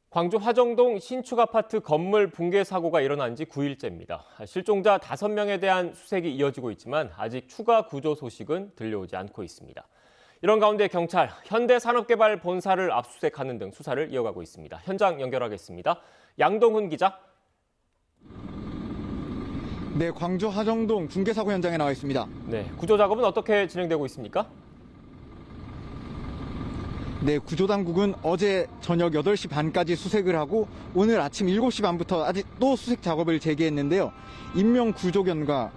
광주 화정동 신축 아파트 건물 붕괴 사고가 일어난 지 9일째입니다. 실종자 5명에 대한 수색이 이어지고 있지만 아직 추가 구조 소식은 들려오지 않고 있습니다. 이런 가운데 경찰, 현대산업개발 본사를 압수수색하는 등 수사를 이어가고 있습니다. 현장 연결하겠습니다. 양동훈 기자. 네, 광주 화정동 붕괴 사고 현장에 나와 있습니다. 네, 구조 작업은 어떻게 진행되고 있습니까? 네, 구조당국은 어제 저녁 8시 반까지 수색을 하고 오늘 아침 7시 반부터 아직 또 수색 작업을 재개했는데요. 인명 구조견과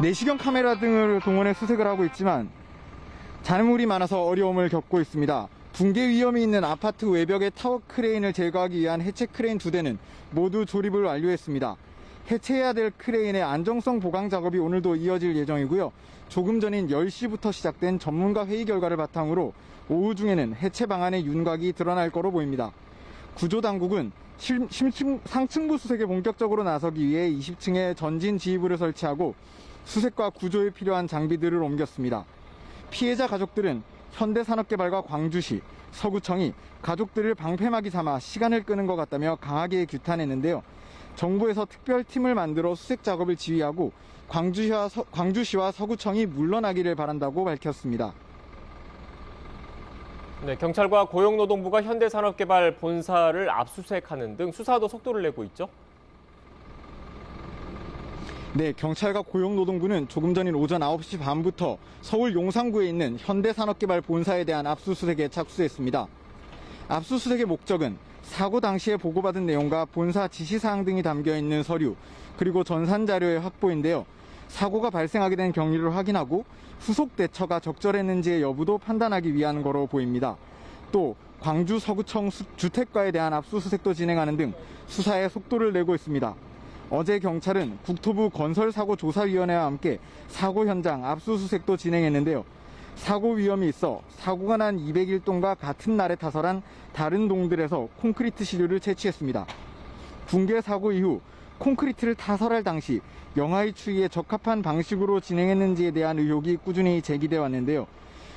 내시경 카메라 등을 동원해 수색을 하고 있지만 잔물이 많아서 어려움을 겪고 있습니다. 붕괴 위험이 있는 아파트 외벽의 타워 크레인을 제거하기 위한 해체 크레인 2대는 모두 조립을 완료했습니다. 해체해야 될 크레인의 안정성 보강 작업이 오늘도 이어질 예정이고요. 조금 전인 10시부터 시작된 전문가 회의 결과를 바탕으로 오후 중에는 해체 방안의 윤곽이 드러날 거로 보입니다. 구조당국은 상층부 수색에 본격적으로 나서기 위해 20층에 전진 지휘부를 설치하고 수색과 구조에 필요한 장비들을 옮겼습니다. 피해자 가족들은 현대산업개발과 광주시, 서구청이 가족들을 방패막이 삼아 시간을 끄는 것 같다며 강하게 규탄했는데요. 정부에서 특별팀을 만들어 수색 작업을 지휘하고 광주시와 서구청이 물러나기를 바란다고 밝혔습니다. 네, 경찰과 고용노동부가 현대산업개발 본사를 압수수색하는 등 수사도 속도를 내고 있죠? 네, 경찰과 고용노동부는 조금 전인 오전 9시 반부터 서울 용산구에 있는 현대산업개발 본사에 대한 압수수색에 착수했습니다. 압수수색의 목적은 사고 당시에 보고받은 내용과 본사 지시사항 등이 담겨있는 서류, 그리고 전산 자료의 확보인데요. 사고가 발생하게 된 경위를 확인하고 후속 대처가 적절했는지의 여부도 판단하기 위한 거로 보입니다. 또 광주 서구청 주택가에 대한 압수수색도 진행하는 등 수사에 속도를 내고 있습니다. 어제 경찰은 국토부 건설사고조사위원회와 함께 사고 현장 압수수색도 진행했는데요. 사고 위험이 있어 사고가 난 201동과 같은 날에 타설한 다른 동들에서 콘크리트 시료를 채취했습니다. 붕괴 사고 이후 콘크리트를 타설할 당시 영하의 추위에 적합한 방식으로 진행했는지에 대한 의혹이 꾸준히 제기돼 왔는데요.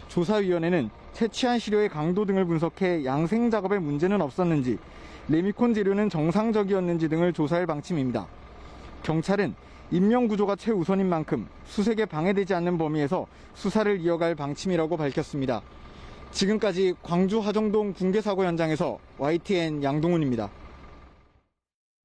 조사위원회는 채취한 시료의 강도 등을 분석해 양생 작업에 문제는 없었는지, 레미콘 재료는 정상적이었는지 등을 조사할 방침입니다. 경찰은 인명구조가 최우선인 만큼 수색에 방해되지 않는 범위에서 수사를 이어갈 방침이라고 밝혔습니다. 지금까지 광주 화정동 붕괴 사고 현장에서 YTN 양동훈입니다.